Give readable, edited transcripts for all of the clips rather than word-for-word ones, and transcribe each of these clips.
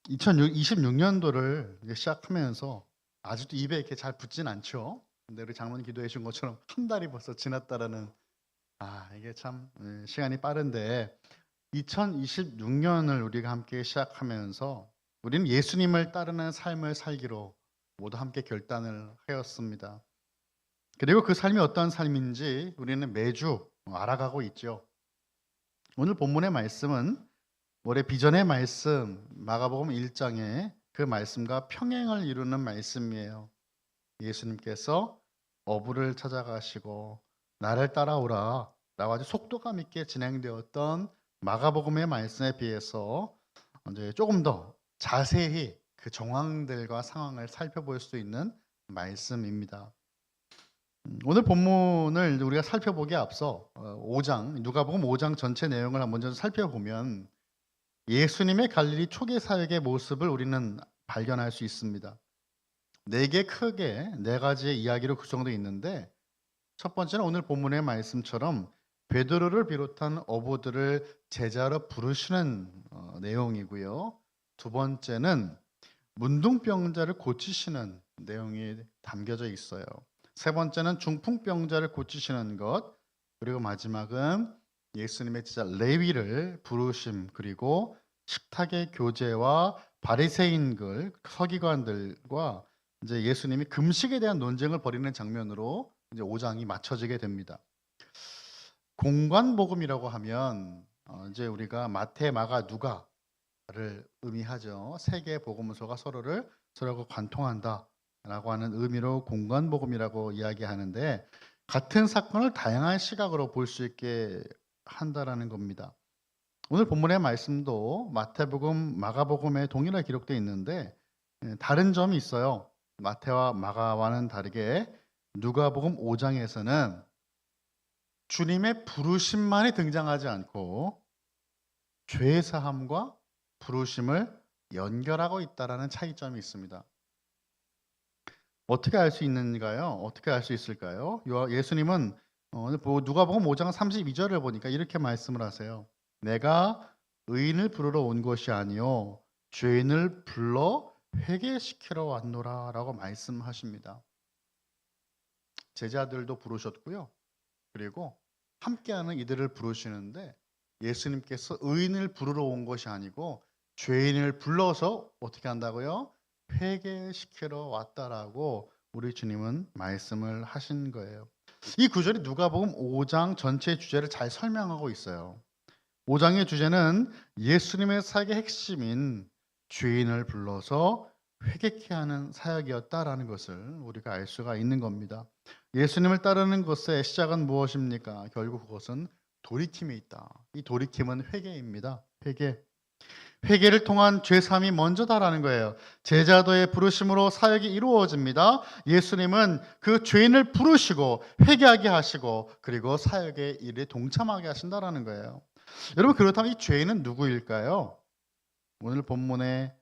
2026년도를 시작하면서 아직도 입에 이렇게 잘 붙진 않죠. 근데 우리 장로님 기도해 주신 것처럼 한 달이 벌써 지났다라는, 이게 참 시간이 빠른데, 2026년을 우리가 함께 시작하면서 우리는 예수님을 따르는 삶을 살기로 모두 함께 결단을 하였습니다. 그리고 그 삶이 어떤 삶인지 우리는 매주 알아가고 있죠. 오늘 본문의 말씀은 올해 비전의 말씀 마가복음 1장에 그 말씀과 평행을 이루는 말씀이에요. 예수님께서 어부를 찾아가시고 나를 따라오라 라고 아주 속도감 있게 진행되었던 마가복음의 말씀에 비해서 이제 조금 더 자세히 그 정황들과 상황을 살펴볼 수 있는 말씀입니다. 오늘 본문을 우리가 살펴보기에 앞서 5장 누가복음 5장 전체 내용을 먼저 살펴보면 예수님의 갈릴리 초기 사역의 모습을 우리는 발견할 수 있습니다. 크게 네 가지의 이야기로 구성되어 있는데, 첫 번째는 오늘 본문의 말씀처럼 베드로를 비롯한 어부들을 제자로 부르시는 내용이고요. 두 번째는 문둥병자를 고치시는 내용이 담겨져 있어요. 세 번째는 중풍병자를 고치시는 것, 그리고 마지막은 예수님의 제자 레위를 부르심, 그리고 식탁의 교제와 바리새인들, 서기관들과 이제 예수님이 금식에 대한 논쟁을 벌이는 장면으로 이제 5장이 맞춰지게 됩니다. 공관복음이라고 하면 이제 우리가 마태, 마가, 누가를 의미하죠. 세 개의 복음서가 서로가 관통한다라고 하는 의미로 공관복음이라고 이야기하는데, 같은 사건을 다양한 시각으로 볼 수 있게 한다라는 겁니다. 오늘 본문의 말씀도 마태복음, 마가복음에 동일하게 기록되어 있는데 다른 점이 있어요. 마태와 마가와는 다르게 누가복음 5장에서는 주님의 부르심만이 등장하지 않고 죄사함과 부르심을 연결하고 있다라는 차이점이 있습니다. 어떻게 알 수 있는가요? 어떻게 알 수 있을까요? 예수님은 누가복음 5장 32절을 보니까 이렇게 말씀을 하세요. 내가 의인을 부르러 온 것이 아니요 죄인을 불러 회개시키러 왔노라 라고 말씀하십니다. 제자들도 부르셨고요. 그리고 함께하는 이들을 부르시는데, 예수님께서 의인을 부르러 온 것이 아니고 죄인을 불러서 어떻게 한다고요? 회개시키러 왔다라고 우리 주님은 말씀을 하신 거예요. 이 구절이 누가복음 5장 전체의 주제를 잘 설명하고 있어요. 5장의 주제는 예수님의 사역의 핵심인 죄인을 불러서 회개케 하는 사역이었다라는 것을 우리가 알 수가 있는 겁니다. 예수님을 따르는 것의 시작은 무엇입니까? 결국 그것은 돌이킴에 있다. 이 돌이킴은 회개입니다. 회개를 통한 죄사함이 먼저다라는 거예요. 제자도의 부르심으로 사역이 이루어집니다. 예수님은 그 죄인을 부르시고 회개하게 하시고 그리고 사역의 일에 동참하게 하신다라는 거예요. 여러분, 그렇다면 이 죄인은 누구일까요? 오늘 본문의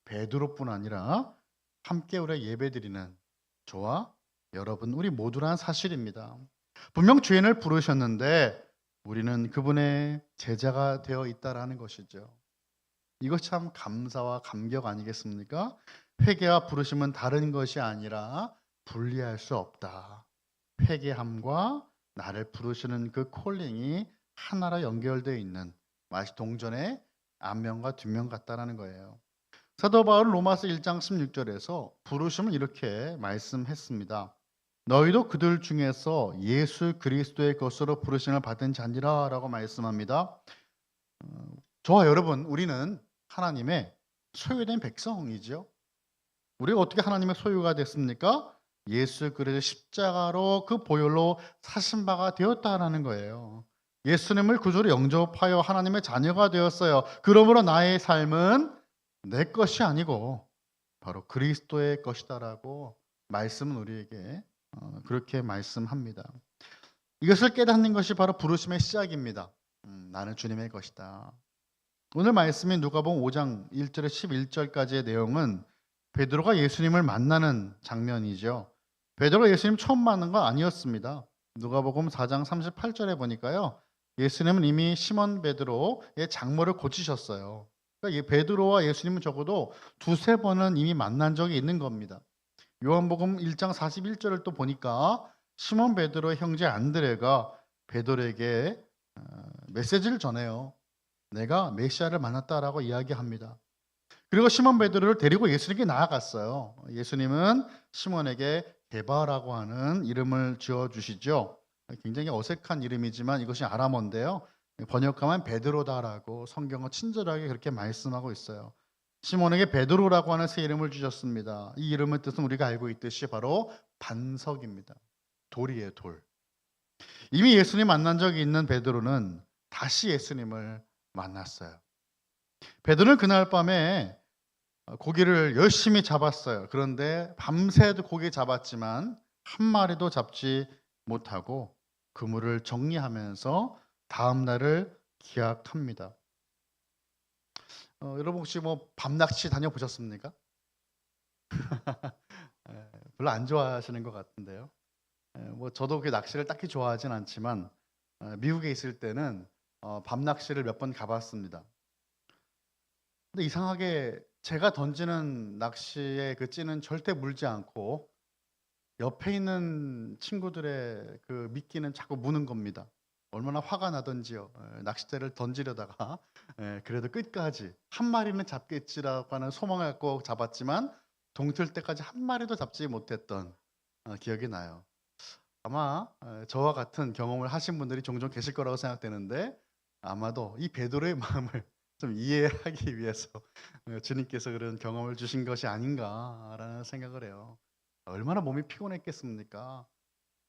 베드로뿐 아니라 함께 우리가 예배드리는 저와 여러분, 우리 모두란 사실입니다. 분명 죄인을 부르셨는데 우리는 그분의 제자가 되어 있다라는 것이죠. 이것 참 감사와 감격 아니겠습니까? 회개와 부르심은 다른 것이 아니라 분리할 수 없다. 회개함과 나를 부르시는 그 콜링이 하나로 연결되어 있는, 마치 동전의 앞면과 뒷면 같다라는 거예요. 사도 바울은 로마서 1장 16절에서 부르심을 이렇게 말씀했습니다. 너희도 그들 중에서 예수 그리스도의 것으로 부르심을 받은 자니라 라고 말씀합니다. 저와 여러분, 우리는 하나님의 소유된 백성이죠. 우리가 어떻게 하나님의 소유가 됐습니까? 예수 그리스도 십자가로 그 보혈로 사신 바가 되었다라는 거예요. 예수님을 구주로 영접하여 하나님의 자녀가 되었어요. 그러므로 나의 삶은 내 것이 아니고 바로 그리스도의 것이다라고 말씀은 우리에게 그렇게 말씀합니다. 이것을 깨닫는 것이 바로 부르심의 시작입니다. 나는 주님의 것이다. 오늘 말씀인 누가복음 5장 1절에서 11절까지의 내용은 베드로가 예수님을 만나는 장면이죠. 베드로가 예수님 처음 만난 건 아니었습니다. 누가복음 4장 38절에 보니까요, 예수님은 이미 시몬 베드로의 장모를 고치셨어요. 그러니까 이 베드로와 예수님은 적어도 두세 번은 이미 만난 적이 있는 겁니다. 요한복음 1장 41절을 또 보니까 시몬 베드로의 형제 안드레가 베드로에게 메시지를 전해요. 내가 메시아를 만났다라고 이야기합니다. 그리고 시몬 베드로를 데리고 예수님께 나아갔어요. 예수님은 시몬에게 게바라고 하는 이름을 지어주시죠. 굉장히 어색한 이름이지만 이것이 아람어인데요. 번역하면 베드로다라고 성경은 친절하게 그렇게 말씀하고 있어요. 시몬에게 베드로라고 하는 새 이름을 주셨습니다. 이 이름의 뜻은 우리가 알고 있듯이 바로 반석입니다. 돌이에요, 돌. 이미 예수님 만난 적이 있는 베드로는 다시 예수님을 만났어요. 베드로는 그날 밤에 고기를 열심히 잡았어요. 그런데 밤새도 고기 잡았지만 한 마리도 잡지 못하고 그물을 정리하면서 다음 날을 기약합니다. 여러분 혹시 뭐 밤낚시 다녀보셨습니까? 별로 안 좋아하시는 것 같은데요. 뭐 저도 그 낚시를 딱히 좋아하진 않지만 미국에 있을 때는 밤낚시를 몇 번 가봤습니다. 근데 이상하게 제가 던지는 낚시의 그 찌는 절대 물지 않고 옆에 있는 친구들의 그 미끼는 자꾸 무는 겁니다. 얼마나 화가 나던지요. 낚싯대를 던지려다가 그래도 끝까지 한 마리는 잡겠지라고 하는 소망을 갖고 잡았지만 동틀 때까지 한 마리도 잡지 못했던 기억이 나요. 아마 저와 같은 경험을 하신 분들이 종종 계실 거라고 생각되는데 아마도 이 베드로의 마음을 좀 이해하기 위해서 주님께서 그런 경험을 주신 것이 아닌가라는 생각을 해요. 얼마나 몸이 피곤했겠습니까?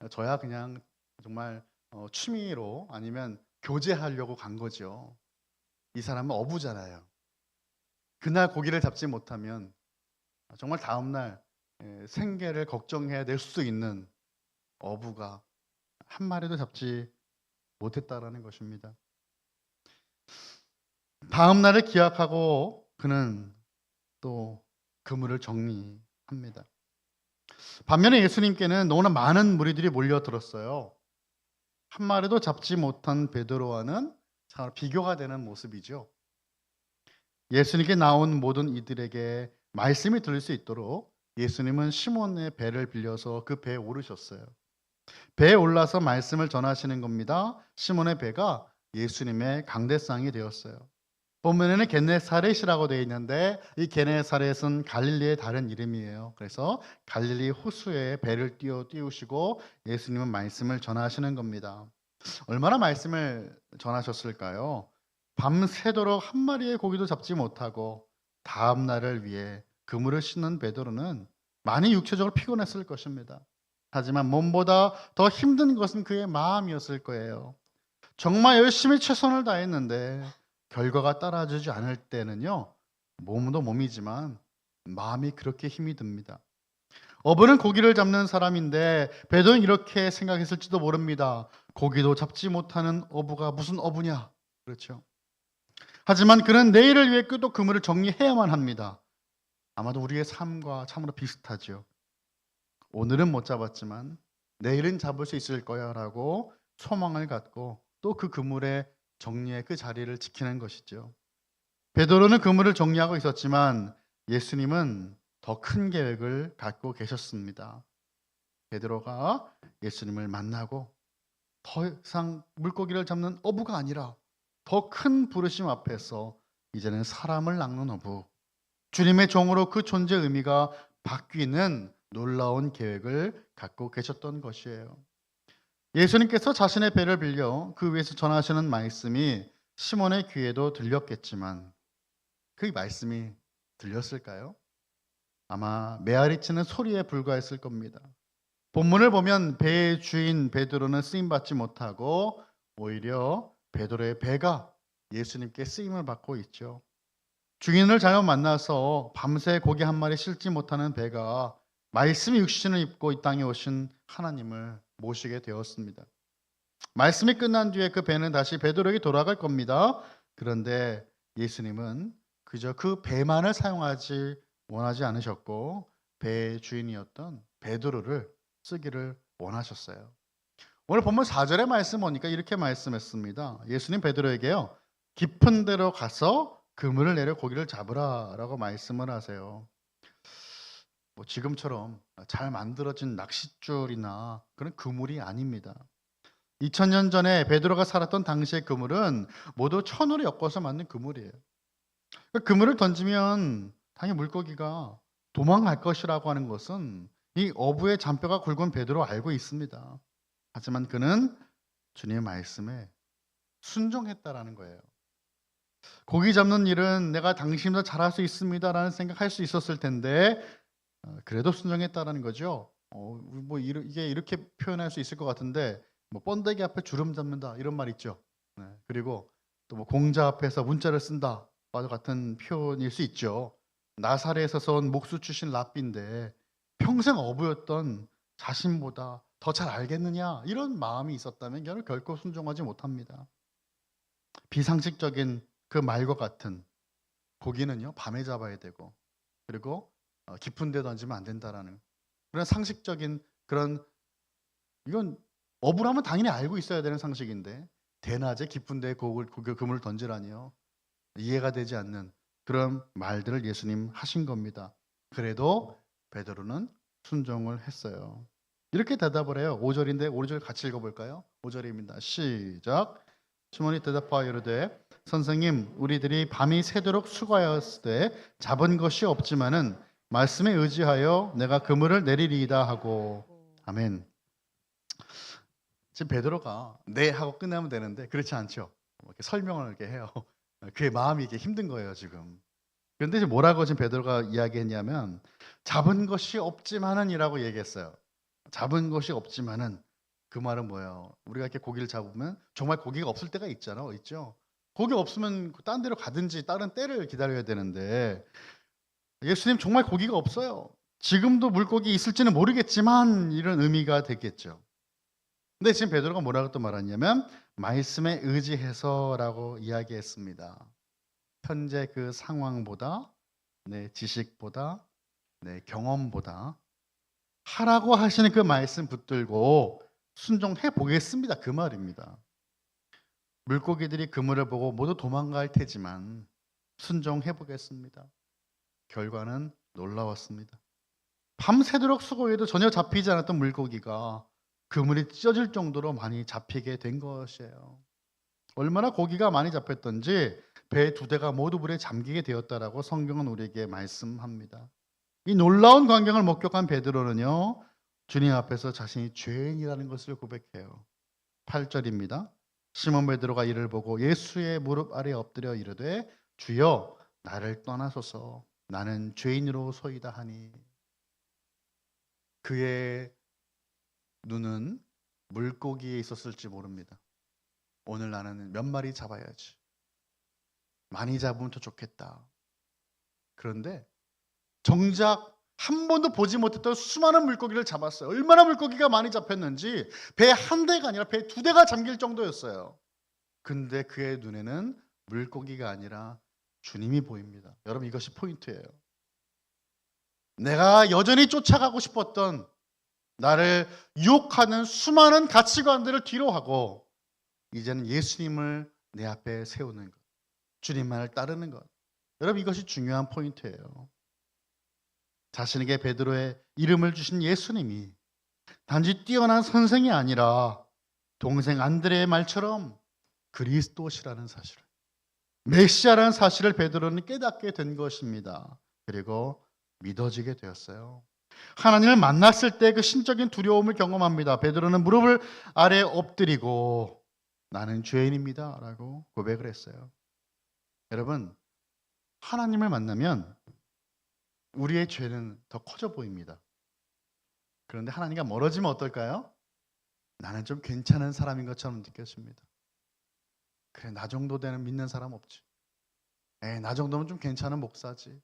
저야 그냥 정말 취미로 아니면 교제하려고 간 거죠. 이 사람은 어부잖아요. 그날 고기를 잡지 못하면 정말 다음날 생계를 걱정해야 될 수 있는 어부가 한 마리도 잡지 못했다라는 것입니다. 다음 날을 기약하고 그는 또 그물을 정리합니다. 반면에 예수님께는 너무나 많은 무리들이 몰려들었어요. 한 마리도 잡지 못한 베드로와는 참 비교가 되는 모습이죠. 예수님께 나온 모든 이들에게 말씀이 들릴 수 있도록 예수님은 시몬의 배를 빌려서 그 배에 오르셨어요. 배에 올라서 말씀을 전하시는 겁니다. 시몬의 배가 예수님의 강대상이 되었어요. 본문에는 게네사렛이라고 되어 있는데 이 게네사렛은 갈릴리의 다른 이름이에요. 그래서 갈릴리 호수에 배를 띄우시고 예수님은 말씀을 전하시는 겁니다. 얼마나 말씀을 전하셨을까요? 밤새도록 한 마리의 고기도 잡지 못하고 다음 날을 위해 그물을 싣는 베드로는 많이 육체적으로 피곤했을 것입니다. 하지만 몸보다 더 힘든 것은 그의 마음이었을 거예요. 정말 열심히 최선을 다했는데 결과가 따라주지 않을 때는요, 몸도 몸이지만 마음이 그렇게 힘이 듭니다. 어부는 고기를 잡는 사람인데 베드로는 이렇게 생각했을지도 모릅니다. 고기도 잡지 못하는 어부가 무슨 어부냐? 그렇죠. 하지만 그는 내일을 위해 또 그물을 정리해야만 합니다. 아마도 우리의 삶과 참으로 비슷하죠. 오늘은 못 잡았지만 내일은 잡을 수 있을 거야 라고 소망을 갖고 또 그 그물의 정리의 그 자리를 지키는 것이죠. 베드로는 그물을 정리하고 있었지만 예수님은 더 큰 계획을 갖고 계셨습니다. 베드로가 예수님을 만나고 더 이상 물고기를 잡는 어부가 아니라 더 큰 부르심 앞에서 이제는 사람을 낚는 어부, 주님의 종으로 그 존재 의미가 바뀌는 놀라운 계획을 갖고 계셨던 것이에요. 예수님께서 자신의 배를 빌려 그 위에서 전하시는 말씀이 시몬의 귀에도 들렸겠지만 그 말씀이 들렸을까요? 아마 메아리치는 소리에 불과했을 겁니다. 본문을 보면 배의 주인 베드로는 쓰임받지 못하고 오히려 베드로의 배가 예수님께 쓰임을 받고 있죠. 주인을 잘못 만나서 밤새 고기 한 마리 싣지 못하는 배가 말씀이 육신을 입고 이 땅에 오신 하나님을 모시게 되었습니다. 말씀이 끝난 뒤에 그 배는 다시 베드로에게 돌아갈 겁니다. 그런데 예수님은 그저 그 배만을 사용하지 원하지 않으셨고 배의 주인이었던 베드로를 쓰기를 원하셨어요. 오늘 본문 4절의 말씀 보니까 이렇게 말씀했습니다. 예수님 베드로에게요. 깊은 데로 가서 그물을 내려 고기를 잡으라라고 말씀을 하세요. 뭐 지금처럼 잘 만들어진 낚싯줄이나 그런 그물이 아닙니다. 2000년 전에 베드로가 살았던 당시의 그물은 모두 천으로 엮어서 만든 그물이에요. 그 그물을 던지면 당연히 물고기가 도망갈 것이라고 하는 것은 이 어부의 잔뼈가 굵은 베드로 알고 있습니다. 하지만 그는 주님의 말씀에 순종했다라는 거예요. 고기 잡는 일은 내가 당신보다 잘할 수 있습니다라는 생각할 수 있었을 텐데 그래도 순종했다라는 거죠. 뭐 이게 이렇게 표현할 수 있을 것 같은데 뭐 번데기 앞에 주름 잡는다 이런 말 있죠. 네. 그리고 또 뭐 공자 앞에서 문자를 쓴다 와 같은 표현일 수 있죠. 나사렛에서 온 목수 출신 랍비인데 평생 어부였던 자신보다 더 잘 알겠느냐 이런 마음이 있었다면 저는 결코 순종하지 못합니다. 비상식적인 그 말과 같은 고기는요 밤에 잡아야 되고 그리고 깊은 데 던지면 안 된다라는 그런 상식적인 그런 이건 어부라면 당연히 알고 있어야 되는 상식인데 대낮에 깊은 데에 그물을 던지라니요. 이해가 되지 않는 그런 말들을 예수님 하신 겁니다. 그래도 베드로는 순종을 했어요. 이렇게 대답을 해요. 5절인데 5절 같이 읽어볼까요? 5절입니다. 시작. 시몬이 대답하여 이르되 선생님 우리들이 밤이 새도록 수고하였을 때 잡은 것이 없지만은 말씀에 의지하여 내가 그물을 내리리이다 하고 아멘. 지금 베드로가 네 하고 끝나면 되는데 그렇지 않죠. 이렇게 설명을 이렇게 해요. 그의 마음이 이게 힘든 거예요 지금. 그런데 지금 뭐라고 지금 베드로가 이야기했냐면 잡은 것이 없지만은이라고 얘기했어요. 잡은 것이 없지만은 그 말은 뭐예요? 우리가 이렇게 고기를 잡으면 정말 고기가 없을 때가 있잖아요, 있죠? 고기 없으면 딴 데로 가든지 다른 때를 기다려야 되는데 예수님 정말 고기가 없어요. 지금도 물고기 있을지는 모르겠지만 이런 의미가 되겠죠. 근데 지금 베드로가 뭐라고 또 말하냐면 말씀에 의지해서라고 이야기했습니다. 현재 그 상황보다 내 지식보다 내 경험보다 하라고 하시는 그 말씀 붙들고 순종해 보겠습니다. 그 말입니다. 물고기들이 그물을 보고 모두 도망갈 테지만 순종해 보겠습니다. 결과는 놀라웠습니다. 밤새도록 수고해도 전혀 잡히지 않았던 물고기가 그물이 찢어질 정도로 많이 잡히게 된 것이에요. 얼마나 고기가 많이 잡혔던지 배 2대가 모두 물에 잠기게 되었다라고 성경은 우리에게 말씀합니다. 이 놀라운 광경을 목격한 베드로는요. 주님 앞에서 자신이 죄인이라는 것을 고백해요. 8절입니다. 시몬 베드로가 이를 보고 예수의 무릎 아래 엎드려 이르되 주여 나를 떠나소서 나는 죄인으로 소이다 하니 그의 눈은 물고기에 있었을지 모릅니다. 오늘 나는 몇 마리 잡아야지. 많이 잡으면 더 좋겠다. 그런데 정작 한 번도 보지 못했던 수많은 물고기를 잡았어요. 얼마나 물고기가 많이 잡혔는지 배 한 대가 아니라 배 2대가 잠길 정도였어요. 근데 그의 눈에는 물고기가 아니라 주님이 보입니다. 여러분 이것이 포인트예요. 내가 여전히 쫓아가고 싶었던 나를 유혹하는 수많은 가치관들을 뒤로 하고 이제는 예수님을 내 앞에 세우는 것. 주님만을 따르는 것. 여러분 이것이 중요한 포인트예요. 자신에게 베드로의 이름을 주신 예수님이 단지 뛰어난 선생이 아니라 동생 안드레의 말처럼 그리스도시라는 사실을 메시아라는 사실을 베드로는 깨닫게 된 것입니다. 그리고 믿어지게 되었어요. 하나님을 만났을 때 그 신적인 두려움을 경험합니다. 베드로는 무릎을 아래 엎드리고 나는 죄인입니다 라고 고백을 했어요. 여러분 하나님을 만나면 우리의 죄는 더 커져 보입니다. 그런데 하나님과 멀어지면 어떨까요? 나는 좀 괜찮은 사람인 것처럼 느껴집니다. 그래 나 정도 되는 믿는 사람 없지. 나 정도면 좀 괜찮은 목사지.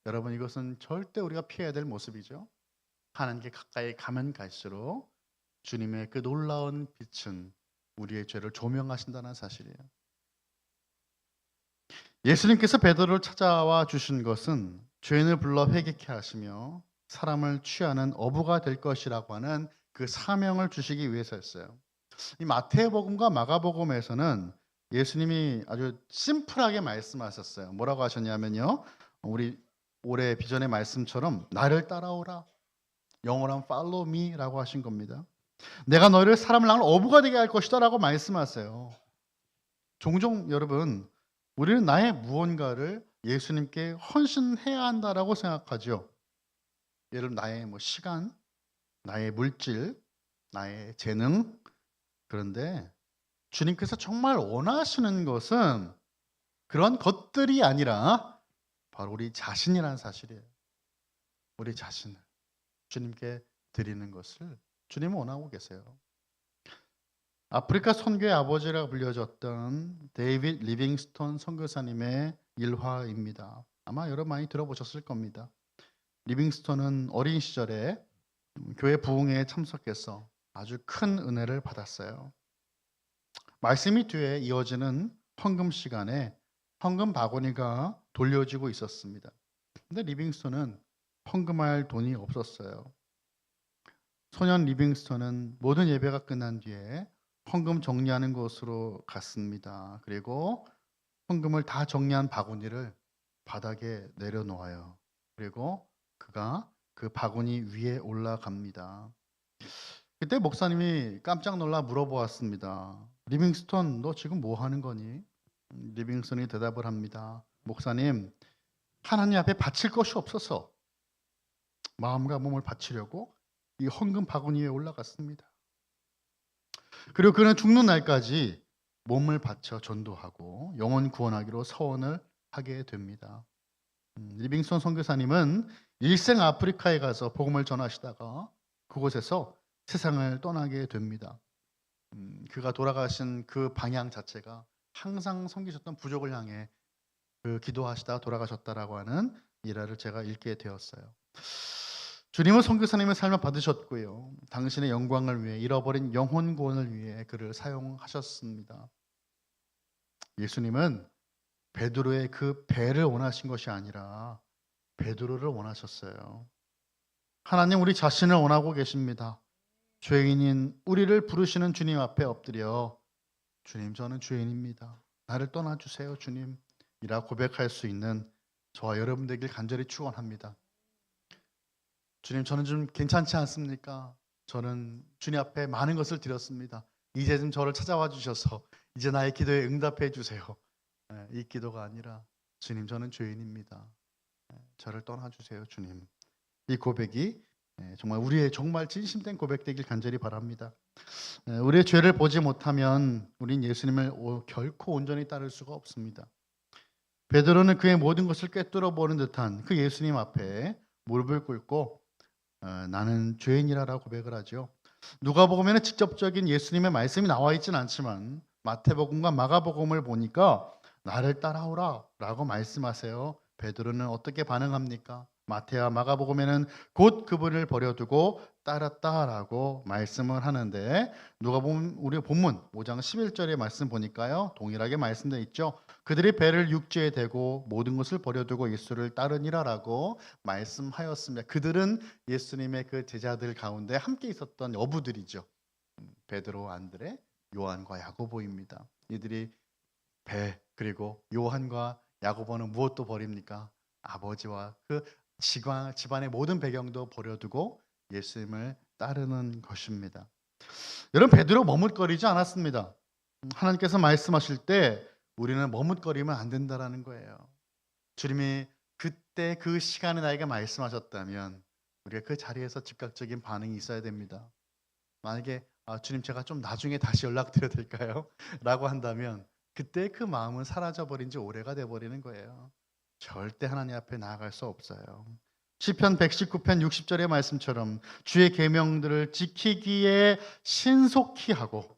여러분 이것은 절대 우리가 피해야 될 모습이죠. 하나님께 가까이 가면 갈수록 주님의 그 놀라운 빛은 우리의 죄를 조명하신다는 사실이에요. 예수님께서 베드로를 찾아와 주신 것은 죄인을 불러 회개케 하시며 사람을 취하는 어부가 될 것이라고 하는 그 사명을 주시기 위해서였어요. 이 마태복음과 마가복음에서는 예수님이 아주 심플하게 말씀하셨어요. 뭐라고 하셨냐면요. 우리 올해 비전의 말씀처럼 나를 따라오라. 영어로는 follow me라고 하신 겁니다. 내가 너희를 사람을 낳은 어부가 되게 할 것이다라고 말씀하세요. 종종 여러분 우리는 나의 무언가를 예수님께 헌신해야 한다라고 생각하죠. 예를 들면 나의 시간, 나의 물질, 나의 재능. 그런데 주님께서 정말 원하시는 것은 그런 것들이 아니라 바로 우리 자신이라는 사실이에요. 우리 자신을 주님께 드리는 것을 주님은 원하고 계세요. 아프리카 선교의 아버지라고 불려졌던 데이빗 리빙스톤 선교사님의 일화입니다. 아마 여러분 많이 들어보셨을 겁니다. 리빙스톤은 어린 시절에 교회 부흥회에 참석해서 아주 큰 은혜를 받았어요. 말씀이 뒤에 이어지는 헌금 시간에 헌금 바구니가 돌려지고 있었습니다. 근데 리빙스톤은 헌금할 돈이 없었어요. 소년 리빙스톤은 모든 예배가 끝난 뒤에 헌금 정리하는 곳으로 갔습니다. 그리고 헌금을 다 정리한 바구니를 바닥에 내려놓아요. 그리고 그가 그 바구니 위에 올라갑니다. 그때 목사님이 깜짝 놀라 물어보았습니다. 리빙스톤, 너 지금 뭐 하는 거니? 리빙스톤이 대답을 합니다. 목사님, 하나님 앞에 바칠 것이 없어서 마음과 몸을 바치려고 이 헌금 바구니 위에 올라갔습니다. 그리고 그는 죽는 날까지 몸을 바쳐 전도하고 영혼 구원하기로 서원을 하게 됩니다. 리빙스톤 선교사님은 일생 아프리카에 가서 복음을 전하시다가 그곳에서 세상을 떠나게 됩니다. 그가 돌아가신 그 방향 자체가 항상 섬기셨던 부족을 향해 그 기도하시다 돌아가셨다라고 하는 일화를 제가 읽게 되었어요. 주님은 선교사님의 삶을 받으셨고요. 당신의 영광을 위해 잃어버린 영혼 구원을 위해 그를 사용하셨습니다. 예수님은 베드로의 그 배를 원하신 것이 아니라 베드로를 원하셨어요. 하나님 우리 자신을 원하고 계십니다. 죄인인 우리를 부르시는 주님 앞에 엎드려 주님 저는 죄인입니다. 나를 떠나주세요 주님 이라 고백할 수 있는 저와 여러분 되길 간절히 축원합니다. 주님 저는 좀 괜찮지 않습니까? 저는 주님 앞에 많은 것을 드렸습니다. 이제 좀 저를 찾아와 주셔서 이제 나의 기도에 응답해 주세요. 이 기도가 아니라 주님 저는 죄인입니다. 저를 떠나주세요 주님. 이 고백이 정말 우리의 정말 진심된 고백되길 간절히 바랍니다. 우리의 죄를 보지 못하면 우린 예수님을 결코 온전히 따를 수가 없습니다. 베드로는 그의 모든 것을 꿰뚫어 보는 듯한 그 예수님 앞에 무릎을 꿇고 나는 죄인이라고 고백을 하죠. 누가복음에는 직접적인 예수님의 말씀이 나와 있지는 않지만 마태복음과 마가복음을 보니까 나를 따라오라 라고 말씀하세요. 베드로는 어떻게 반응합니까? 마태와 마가복음에는 곧 그분을 버려두고 따랐다라고 말씀을 하는데 누가복음 우리 본문 5장 11절의 말씀 보니까요. 동일하게 말씀되어 있죠. 그들이 배를 육지에 대고 모든 것을 버려두고 예수를 따르니라라고 말씀하였습니다. 그들은 예수님의 그 제자들 가운데 함께 있었던 어부들이죠. 베드로, 안드레, 요한과 야고보입니다. 이들이 배 그리고 요한과 야고보는 무엇도 버립니까? 아버지와 그 집안의 모든 배경도 버려두고 예수님을 따르는 것입니다. 여러분 베드로 머뭇거리지 않았습니다. 하나님께서 말씀하실 때 우리는 머뭇거리면 안 된다라는 거예요. 주님이 그때 그 시간에 나에게 말씀하셨다면 우리가 그 자리에서 즉각적인 반응이 있어야 됩니다. 만약에 주님 제가 좀 나중에 다시 연락드려도 될까요? 라고 한다면 그때 그 마음은 사라져버린 지 오래가 돼버리는 거예요. 절대 하나님 앞에 나아갈 수 없어요. 시편 119편 60절의 말씀처럼 주의 계명들을 지키기에 신속히 하고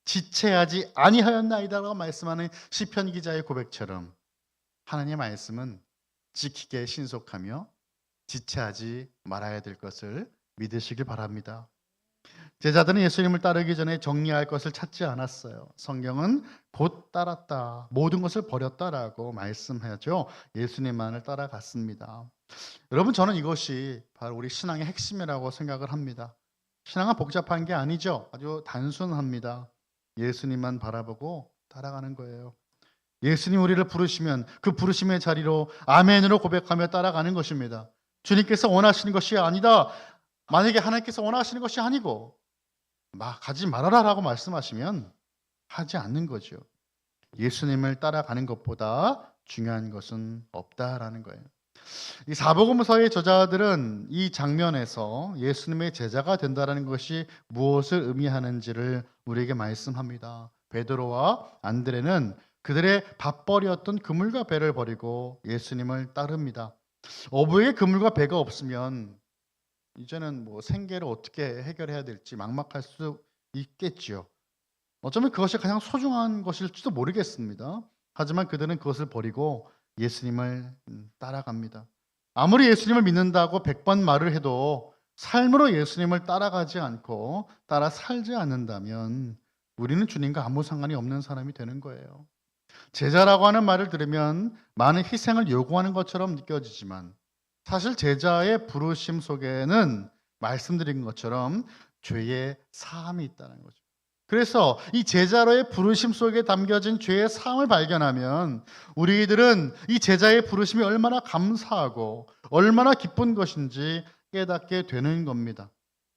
지체하지 아니하였나이다라고 말씀하는 시편 기자의 고백처럼 하나님의 말씀은 지키기에 신속하며 지체하지 말아야 될 것을 믿으시길 바랍니다. 제자들은 예수님을 따르기 전에 정리할 것을 찾지 않았어요. 성경은 곧 따랐다, 모든 것을 버렸다라고 말씀하죠. 예수님만을 따라갔습니다. 여러분 저는 이것이 바로 우리 신앙의 핵심이라고 생각을 합니다. 신앙은 복잡한 게 아니죠. 아주 단순합니다. 예수님만 바라보고 따라가는 거예요. 예수님 우리를 부르시면 그 부르심의 자리로 아멘으로 고백하며 따라가는 것입니다. 주님께서 원하시는 것이 아니다. 만약에 하나님께서 원하시는 것이 아니고 가지 말아라라고 말씀하시면 하지 않는 거죠. 예수님을 따라가는 것보다 중요한 것은 없다라는 거예요. 이 사복음서의 저자들은 이 장면에서 예수님의 제자가 된다는 것이 무엇을 의미하는지를 우리에게 말씀합니다. 베드로와 안드레는 그들의 밥벌이였던 그물과 배를 버리고 예수님을 따릅니다. 어부에게 그물과 배가 없으면 이제는 생계를 어떻게 해결해야 될지 막막할 수 있겠지요. 어쩌면 그것이 가장 소중한 것일지도 모르겠습니다. 하지만 그들은 그것을 버리고 예수님을 따라갑니다. 아무리 예수님을 믿는다고 100번 말을 해도 삶으로 예수님을 따라가지 않고 따라 살지 않는다면 우리는 주님과 아무 상관이 없는 사람이 되는 거예요. 제자라고 하는 말을 들으면 많은 희생을 요구하는 것처럼 느껴지지만 사실 제자의 부르심 속에는 말씀드린 것처럼 죄의 사함이 있다는 거죠. 그래서 이 제자로의 부르심 속에 담겨진 죄의 사함을 발견하면 우리들은 이 제자의 부르심이 얼마나 감사하고 얼마나 기쁜 것인지 깨닫게 되는 겁니다.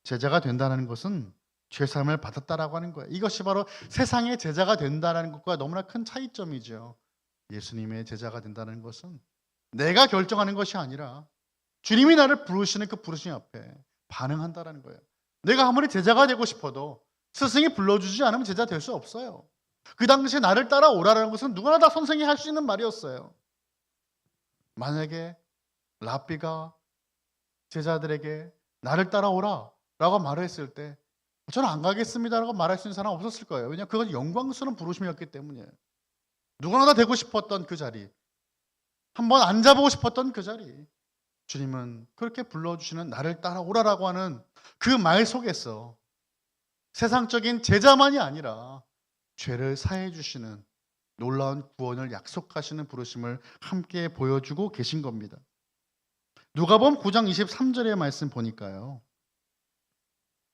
제자가 된다는 것은 죄사함을 받았다라고 하는 거예요. 이것이 바로 세상의 제자가 된다는 것과 너무나 큰 차이점이죠. 예수님의 제자가 된다는 것은 내가 결정하는 것이 아니라 주님이 나를 부르시는 그 부르심 앞에 반응한다는 거예요. 내가 아무리 제자가 되고 싶어도 스승이 불러주지 않으면 제자 될 수 없어요. 그 당시에 나를 따라오라는 것은 누구나 다 선생이 할 수 있는 말이었어요. 만약에 랍비가 제자들에게 나를 따라오라 라고 말을 했을 때 저는 안 가겠습니다라고 말할 수 있는 사람 없었을 거예요. 왜냐하면 그건 영광스러운 부르심이었기 때문이에요. 누구나 다 되고 싶었던 그 자리, 한번 앉아보고 싶었던 그 자리, 주님은 그렇게 불러주시는 나를 따라오라라고 하는 그 말 속에서 세상적인 제자만이 아니라 죄를 사해 주시는 놀라운 구원을 약속하시는 부르심을 함께 보여주고 계신 겁니다. 누가복음 9장 23절의 말씀 보니까요.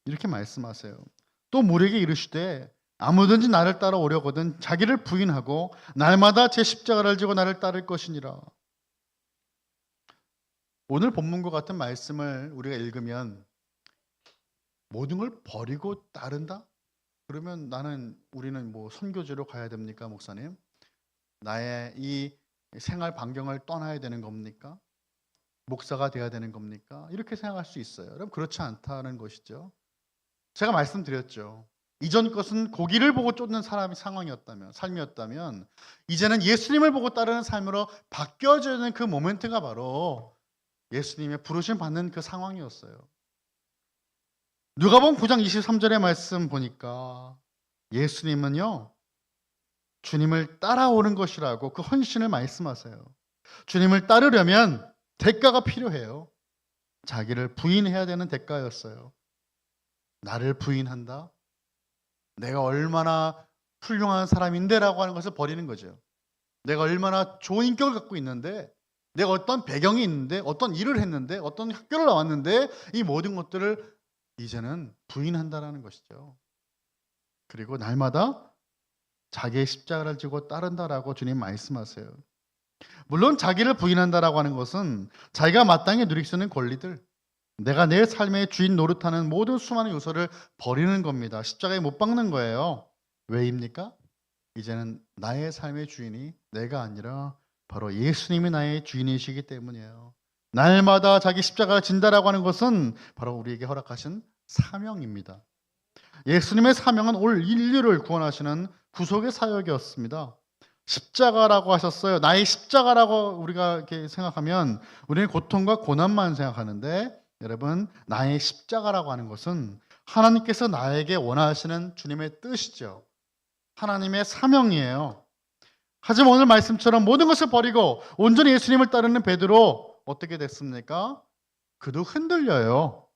이렇게 말씀하세요. 또 무리에게 이르시되 아무든지 나를 따라오려거든 자기를 부인하고 날마다 제 십자가를 지고 나를 따를 것이니라. 오늘 본문과 같은 말씀을 우리가 읽으면 모든 걸 버리고 따른다? 그러면 우리는 선교지로 가야 됩니까, 목사님? 나의 이 생활 반경을 떠나야 되는 겁니까? 목사가 돼야 되는 겁니까? 이렇게 생각할 수 있어요. 여러분 그렇지 않다는 것이죠. 제가 말씀드렸죠. 이전 것은 고기를 보고 쫓는 삶이었다면 이제는 예수님을 보고 따르는 삶으로 바뀌어져야 되는 그 모멘트가 바로 예수님의 부르심 받는 그 상황이었어요. 누가복음 9장 23절의 말씀 보니까 예수님은요 주님을 따라오는 것이라고 그 헌신을 말씀하세요. 주님을 따르려면 대가가 필요해요. 자기를 부인해야 되는 대가였어요. 나를 부인한다? 내가 얼마나 훌륭한 사람인데라고 하는 것을 버리는 거죠. 내가 얼마나 좋은 인격을 갖고 있는데, 내가 어떤 배경이 있는데, 어떤 일을 했는데, 어떤 학교를 나왔는데 이 모든 것들을 이제는 부인한다라는 것이죠. 그리고 날마다 자기의 십자가를 지고 따른다라고 주님 말씀하세요. 물론 자기를 부인한다라고 하는 것은 자기가 마땅히 누릴 수 있는 권리들, 내가 내 삶의 주인 노릇하는 모든 수많은 요소를 버리는 겁니다. 십자가에 못 박는 거예요. 왜입니까? 이제는 나의 삶의 주인이 내가 아니라 바로 예수님이 나의 주인이시기 때문이에요. 날마다 자기 십자가를 진다라고 하는 것은 바로 우리에게 허락하신 사명입니다. 예수님의 사명은 올 인류를 구원하시는 구속의 사역이었습니다. 십자가라고 하셨어요. 나의 십자가라고 우리가 이렇게 생각하면 우리는 고통과 고난만 생각하는데 여러분, 나의 십자가라고 하는 것은 하나님께서 나에게 원하시는 주님의 뜻이죠. 하나님의 사명이에요. 하지만 오늘 말씀처럼 모든 것을 버리고 온전히 예수님을 따르는 베드로 어떻게 됐습니까? 그도 흔들려요.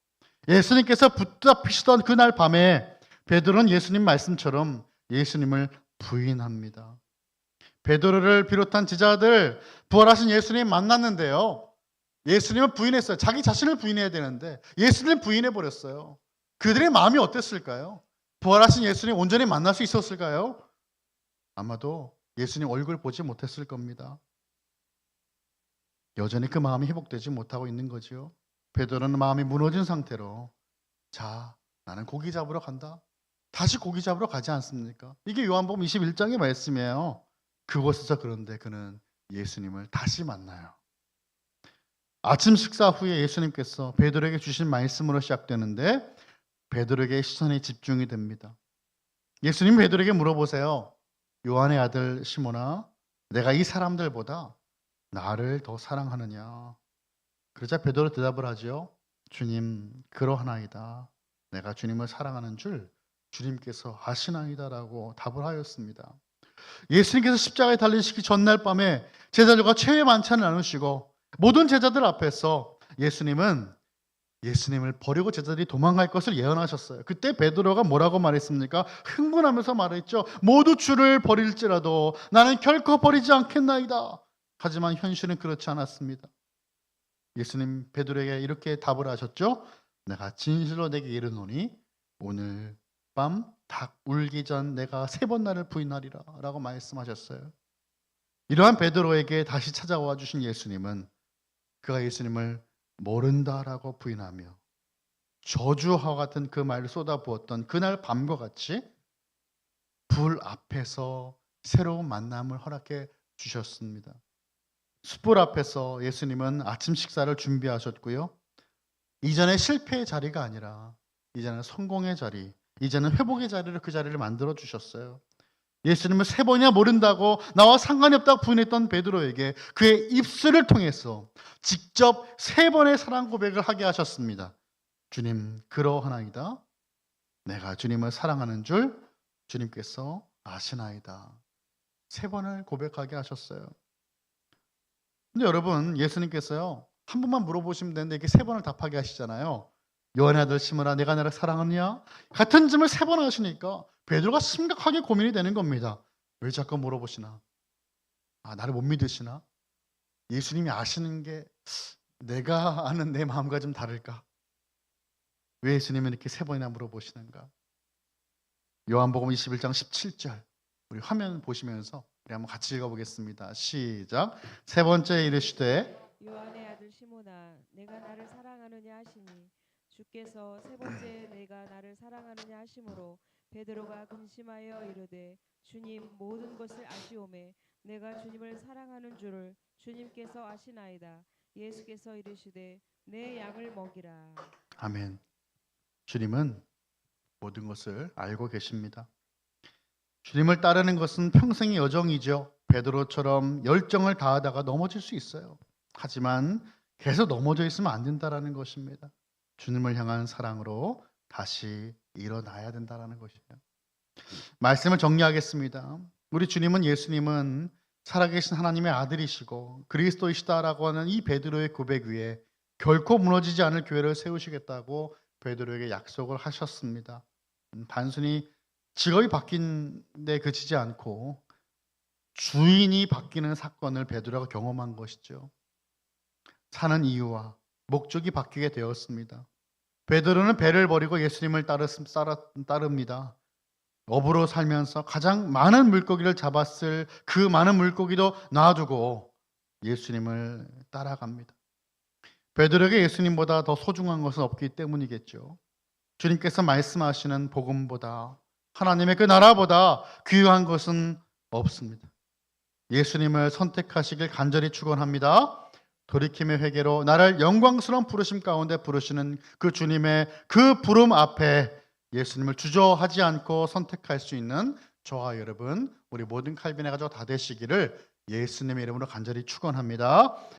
예수님께서 붙잡히시던 그날 밤에 베드로는 예수님 말씀처럼 예수님을 부인합니다. 베드로를 비롯한 제자들 부활하신 예수님 만났는데요. 예수님을 부인했어요. 자기 자신을 부인해야 되는데 예수님을 부인해버렸어요. 그들의 마음이 어땠을까요? 부활하신 예수님 온전히 만날 수 있었을까요? 아마도 예수님 얼굴 보지 못했을 겁니다. 여전히 그 마음이 회복되지 못하고 있는 거죠. 베드로는 마음이 무너진 상태로 자, 나는 고기 잡으러 간다. 다시 고기 잡으러 가지 않습니까? 이게 요한복음 21장의 말씀이에요. 그곳에서 그런데 그는 예수님을 다시 만나요. 아침 식사 후에 예수님께서 베드로에게 주신 말씀으로 시작되는데 베드로에게 시선이 집중이 됩니다. 예수님 베드로에게 물어보세요. 요한의 아들 시몬아, 내가 이 사람들보다 나를 더 사랑하느냐? 그러자 베드로 대답을 하죠. 주님, 그러하나이다. 내가 주님을 사랑하는 줄 주님께서 아시나이다라고 답을 하였습니다. 예수님께서 십자가에 달리시기 전날 밤에 제자들과 최후의 만찬을 나누시고 모든 제자들 앞에서 예수님을 버리고 제자들이 도망갈 것을 예언하셨어요. 그때 베드로가 뭐라고 말했습니까? 흥분하면서 말했죠. 모두 주를 버릴지라도 나는 결코 버리지 않겠나이다. 하지만 현실은 그렇지 않았습니다. 예수님 베드로에게 이렇게 답을 하셨죠. 내가 진실로 내게 이르노니 오늘 밤 닭 울기 전 내가 3번 나를 부인하리라 라고 말씀하셨어요. 이러한 베드로에게 다시 찾아와 주신 예수님은 그가 예수님을 모른다라고 부인하며 저주와 같은 그 말을 쏟아부었던 그날 밤과 같이 불 앞에서 새로운 만남을 허락해 주셨습니다. 숯불 앞에서 예수님은 아침 식사를 준비하셨고요. 이전에 실패의 자리가 아니라 이제는 성공의 자리, 이제는 회복의 자리를 그 자리를 만들어 주셨어요. 예수님을 3번이나 모른다고 나와 상관이 없다고 부인했던 베드로에게 그의 입술을 통해서 직접 3번의 사랑 고백을 하게 하셨습니다. 주님, 그러하나이다. 내가 주님을 사랑하는 줄 주님께서 아시나이다. 3번을 고백하게 하셨어요. 근데 여러분, 예수님께서요, 한 번만 물어보시면 되는데 이렇게 3번을 답하게 하시잖아요. 요한의 아들 시몬아, 내가 나를 사랑하느냐? 같은 질문을 3번 하시니까 베드로가 심각하게 고민이 되는 겁니다. 왜 자꾸 물어보시나? 나를 못 믿으시나? 예수님이 아시는 게 내가 아는 내 마음과 좀 다를까? 왜 예수님은 이렇게 3번이나 물어보시는가? 요한복음 21장 17절 우리 화면 보시면서 우리 한번 같이 읽어보겠습니다. 시작. 3번째 이르시되 요한의 아들 시몬아, 내가 나를 사랑하느냐 하시니 주께서 3번째 내가 나를 사랑하느냐 하심으로 베드로가 근심하여 이르되 주님, 모든 것을 아시오매 내가 주님을 사랑하는 줄을 주님께서 아시나이다. 예수께서 이르시되 내 양을 먹이라. 아멘. 주님은 모든 것을 알고 계십니다. 주님을 따르는 것은 평생의 여정이죠. 베드로처럼 열정을 다하다가 넘어질 수 있어요. 하지만 계속 넘어져 있으면 안 된다라는 것입니다. 주님을 향한 사랑으로 다시 일어나야 된다라는 것이에요. 말씀을 정리하겠습니다. 우리 주님은 예수님은 살아계신 하나님의 아들이시고 그리스도이시다라고 하는 이 베드로의 고백 위에 결코 무너지지 않을 교회를 세우시겠다고 베드로에게 약속을 하셨습니다. 단순히 직업이 바뀐 데 그치지 않고 주인이 바뀌는 사건을 베드로가 경험한 것이죠. 사는 이유와 목적이 바뀌게 되었습니다. 베드로는 배를 버리고 예수님을 따릅니다. 어부로 살면서 가장 많은 물고기를 잡았을 그 많은 물고기도 놔두고 예수님을 따라갑니다. 베드로에게 예수님보다 더 소중한 것은 없기 때문이겠죠. 주님께서 말씀하시는 복음보다 하나님의 그 나라보다 귀한 것은 없습니다. 예수님을 선택하시길 간절히 축원합니다. 돌이킴의 회개로 나를 영광스러운 부르심 가운데 부르시는 그 주님의 그 부름 앞에 예수님을 주저하지 않고 선택할 수 있는 저와 여러분, 우리 모든 칼빈의 가족 다 되시기를 예수님의 이름으로 간절히 축원합니다.